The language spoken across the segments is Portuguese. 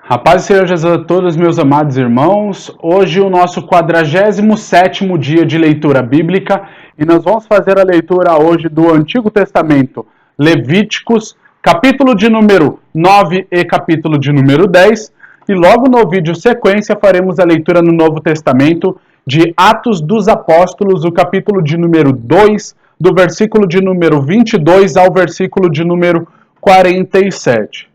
A paz seja Jesus a todos, meus amados irmãos. Hoje o nosso 47º dia de leitura bíblica e nós vamos fazer a leitura hoje do Antigo Testamento, Levíticos, capítulo de número 9 e capítulo de número 10. E logo no vídeo sequência faremos a leitura no Novo Testamento de Atos dos Apóstolos, o capítulo de número 2, do versículo de número 22 ao versículo de número 47.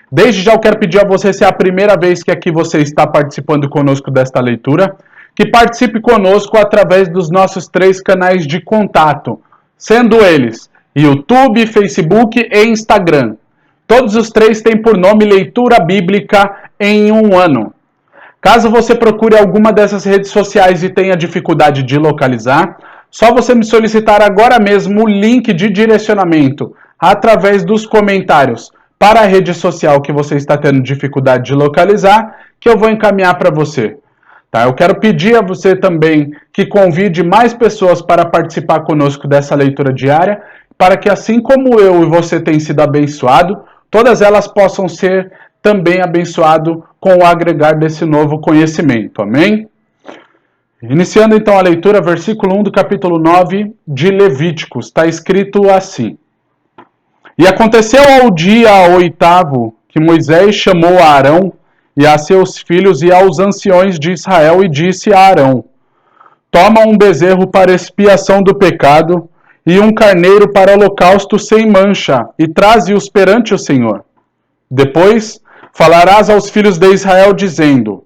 Desde já eu quero pedir a você, se é a primeira vez que aqui você está participando conosco desta leitura, que participe conosco através dos nossos 3 canais de contato, sendo eles YouTube, Facebook e Instagram. Todos os 3 têm por nome Leitura Bíblica em um Ano. Caso você procure alguma dessas redes sociais e tenha dificuldade de localizar, só você me solicitar agora mesmo o link de direcionamento através dos comentários para a rede social que você está tendo dificuldade de localizar, que eu vou encaminhar para você. Tá? Eu quero pedir a você também que convide mais pessoas para participar conosco dessa leitura diária, para que assim como eu e você tem sido abençoado, todas elas possam ser também abençoado com o agregar desse novo conhecimento. Amém? Iniciando então a leitura, versículo 1 do capítulo 9 de Levíticos, está escrito assim: E aconteceu ao dia 8º que Moisés chamou a Arão e a seus filhos e aos anciões de Israel e disse a Arão: Toma um bezerro para expiação do pecado e um carneiro para holocausto sem mancha e traze-os perante o Senhor. Depois falarás aos filhos de Israel dizendo: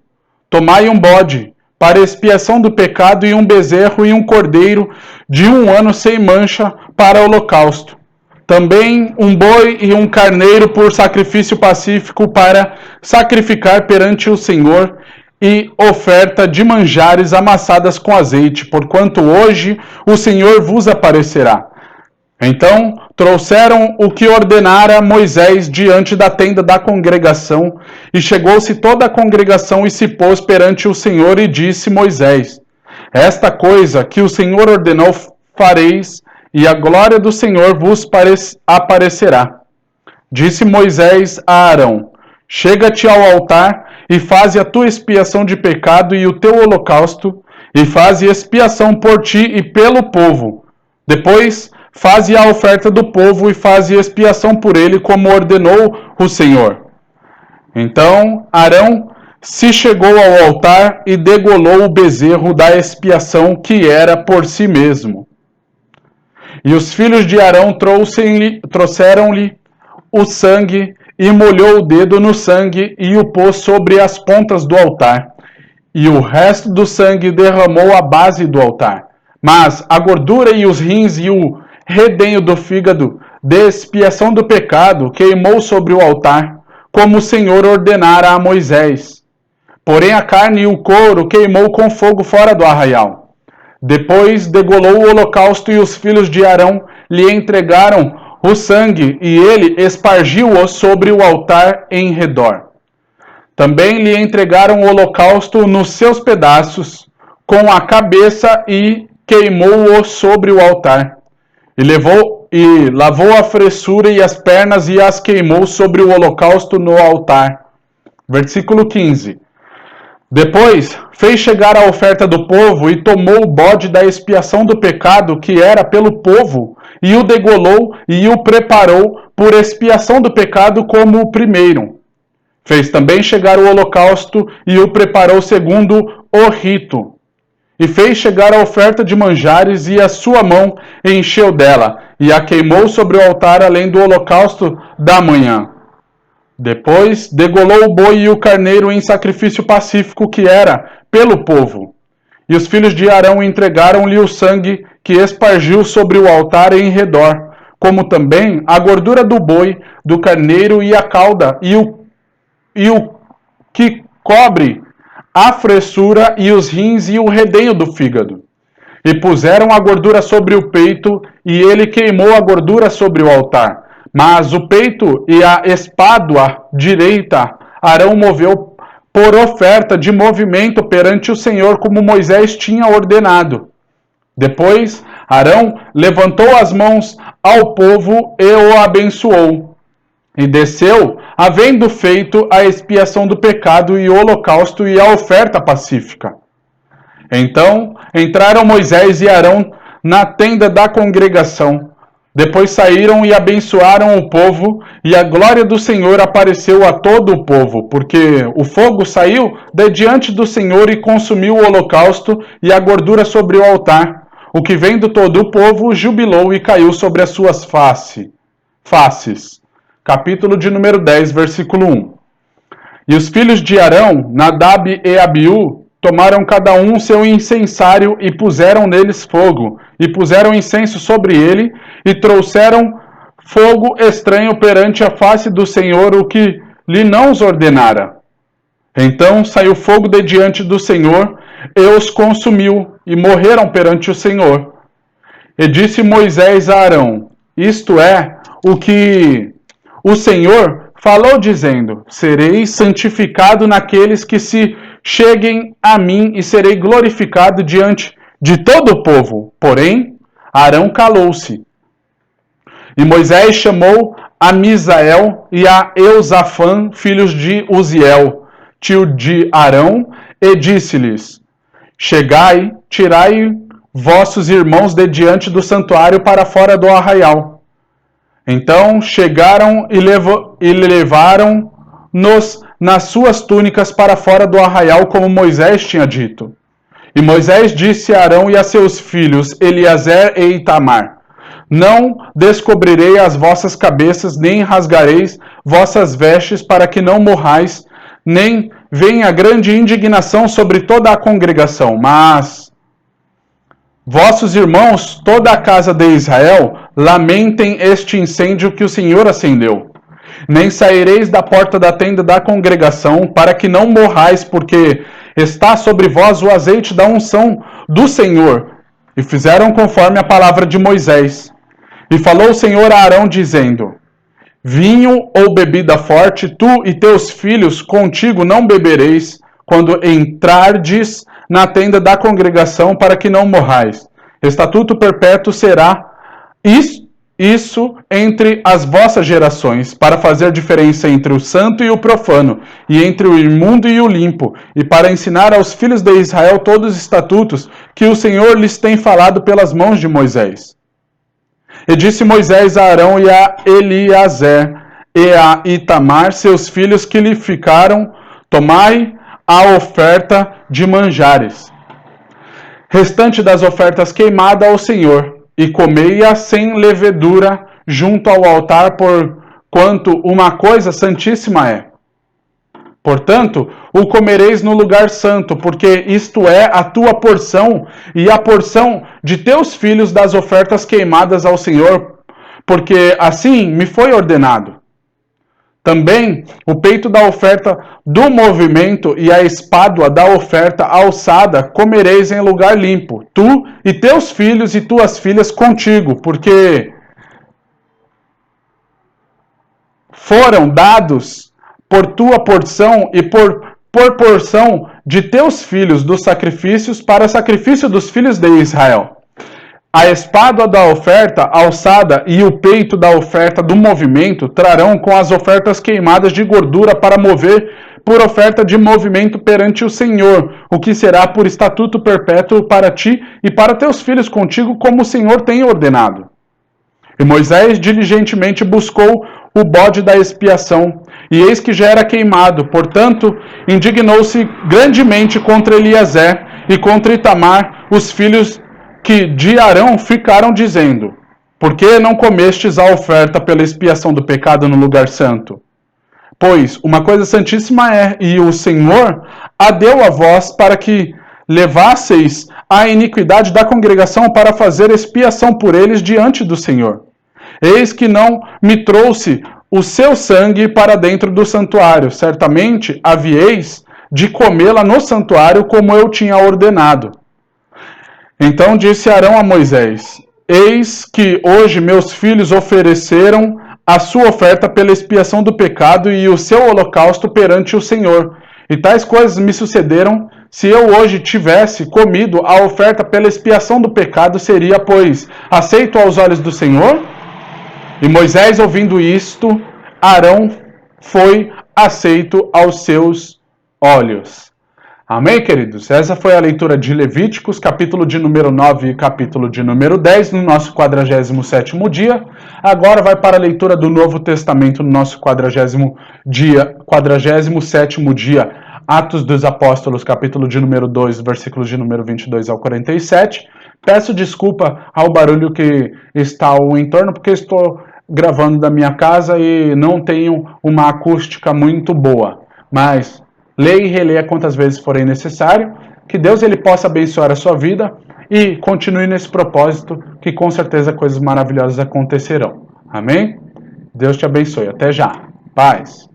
Tomai um bode para expiação do pecado e um bezerro e um cordeiro de 1 ano sem mancha para holocausto. Também um boi e um carneiro por sacrifício pacífico para sacrificar perante o Senhor e oferta de manjares amassadas com azeite, porquanto hoje o Senhor vos aparecerá. Então trouxeram o que ordenara Moisés diante da tenda da congregação, e chegou-se toda a congregação e se pôs perante o Senhor, e disse Moisés: Esta coisa que o Senhor ordenou fareis, e a glória do Senhor vos aparecerá. Disse Moisés a Arão: Chega-te ao altar e faze a tua expiação de pecado e o teu holocausto, e faze expiação por ti e pelo povo. Depois faze a oferta do povo e faze expiação por ele, como ordenou o Senhor. Então Arão se chegou ao altar e degolou o bezerro da expiação, que era por si mesmo. E os filhos de Arão trouxeram-lhe o sangue, e molhou o dedo no sangue, e o pôs sobre as pontas do altar. E o resto do sangue derramou à base do altar. Mas a gordura e os rins e o redenho do fígado de expiação do pecado queimou sobre o altar, como o Senhor ordenara a Moisés. Porém a carne e o couro queimou com fogo fora do arraial. Depois degolou o holocausto, e os filhos de Arão lhe entregaram o sangue, e ele espargiu-o sobre o altar em redor. Também lhe entregaram o holocausto nos seus pedaços, com a cabeça, e queimou-o sobre o altar. E lavou a fressura e as pernas, e as queimou sobre o holocausto no altar. Versículo 15. Depois fez chegar a oferta do povo e tomou o bode da expiação do pecado, que era pelo povo, e o degolou e o preparou por expiação do pecado como o primeiro. Fez também chegar o holocausto e o preparou segundo o rito. E fez chegar a oferta de manjares, e a sua mão encheu dela, e a queimou sobre o altar além do holocausto da manhã. Depois degolou o boi e o carneiro em sacrifício pacífico, que era pelo povo. E os filhos de Arão entregaram-lhe o sangue que espargiu sobre o altar em redor, como também a gordura do boi, do carneiro e a cauda, e o que cobre a fressura, e os rins e o redenho do fígado. E puseram a gordura sobre o peito, e ele queimou a gordura sobre o altar. Mas o peito e a espádua direita Arão moveu por oferta de movimento perante o Senhor, como Moisés tinha ordenado. Depois Arão levantou as mãos ao povo e o abençoou. E desceu, havendo feito a expiação do pecado e o holocausto e a oferta pacífica. Então entraram Moisés e Arão na tenda da congregação. Depois saíram e abençoaram o povo, e a glória do Senhor apareceu a todo o povo, porque o fogo saiu de diante do Senhor e consumiu o holocausto e a gordura sobre o altar. O que vendo todo o povo jubilou e caiu sobre as suas faces. Capítulo de número 10, versículo 1. E os filhos de Arão, Nadab e Abiú, tomaram cada um seu incensário e puseram neles fogo, e puseram incenso sobre ele, e trouxeram fogo estranho perante a face do Senhor, o que lhe não os ordenara. Então saiu fogo de diante do Senhor, e os consumiu, e morreram perante o Senhor. E disse Moisés a Arão, isto é, o que o Senhor falou dizendo, serei santificado naqueles que se cheguem a mim e serei glorificado diante de todo o povo. Porém, Arão calou-se. E Moisés chamou a Misael e a Eusafã, filhos de Uziel, tio de Arão, e disse-lhes, chegai, tirai vossos irmãos de diante do santuário para fora do arraial. Então chegaram e levaram-nos nas suas túnicas para fora do arraial, como Moisés tinha dito. E Moisés disse a Arão e a seus filhos, Eliazer e Itamar, não descobrirei as vossas cabeças, nem rasgareis vossas vestes, para que não morrais, nem venha grande indignação sobre toda a congregação, mas vossos irmãos, toda a casa de Israel, lamentem este incêndio que o Senhor acendeu. Nem saireis da porta da tenda da congregação, para que não morrais, porque está sobre vós o azeite da unção do Senhor. E fizeram conforme a palavra de Moisés. E falou o Senhor a Arão, dizendo, vinho ou bebida forte, tu e teus filhos contigo não bebereis, quando entrardes na tenda da congregação, para que não morrais. Estatuto perpétuo será isso entre as vossas gerações, para fazer diferença entre o santo e o profano, e entre o imundo e o limpo, e para ensinar aos filhos de Israel todos os estatutos que o Senhor lhes tem falado pelas mãos de Moisés. E disse Moisés a Arão e a Eliazer e a Itamar, seus filhos que lhe ficaram, tomai a oferta de manjares, restante das ofertas queimada ao Senhor, e comei-a sem levedura junto ao altar, porquanto uma coisa santíssima é. Portanto, o comereis no lugar santo, porque isto é a tua porção e a porção de teus filhos das ofertas queimadas ao Senhor, porque assim me foi ordenado. Também o peito da oferta do movimento e a espádua da oferta alçada comereis em lugar limpo, tu e teus filhos e tuas filhas contigo, porque foram dados por tua porção e por porção de teus filhos dos sacrifícios para sacrifício dos filhos de Israel. A espádua da oferta alçada e o peito da oferta do movimento trarão com as ofertas queimadas de gordura para mover por oferta de movimento perante o Senhor, o que será por estatuto perpétuo para ti e para teus filhos contigo, como o Senhor tem ordenado. E Moisés diligentemente buscou o bode da expiação, e eis que já era queimado. Portanto, indignou-se grandemente contra Eliazer e contra Itamar, os filhos que de Arão, ficaram dizendo, por que não comestes a oferta pela expiação do pecado no lugar santo? Pois uma coisa santíssima é, e o Senhor a deu a vós para que levasseis a iniquidade da congregação para fazer expiação por eles diante do Senhor. Eis que não me trouxe o seu sangue para dentro do santuário. Certamente havieis de comê-la no santuário, como eu tinha ordenado. Então disse Arão a Moisés, eis que hoje meus filhos ofereceram a sua oferta pela expiação do pecado e o seu holocausto perante o Senhor. E tais coisas me sucederam, se eu hoje tivesse comido a oferta pela expiação do pecado, seria, pois, aceito aos olhos do Senhor? E Moisés, ouvindo isto, Arão foi aceito aos seus olhos. Amém, queridos? Essa foi a leitura de Levíticos, capítulo de número 9 e capítulo de número 10, no nosso 47º dia. Agora vai para a leitura do Novo Testamento, no nosso 47º dia, Atos dos Apóstolos, capítulo de número 2, versículos de número 22 ao 47. Peço desculpa ao barulho que está ao entorno, porque estou gravando da minha casa e não tenho uma acústica muito boa. Mas leia e releia quantas vezes forem necessário. Que Deus ele possa abençoar a sua vida e continue nesse propósito, que com certeza coisas maravilhosas acontecerão. Amém? Deus te abençoe. Até já. Paz.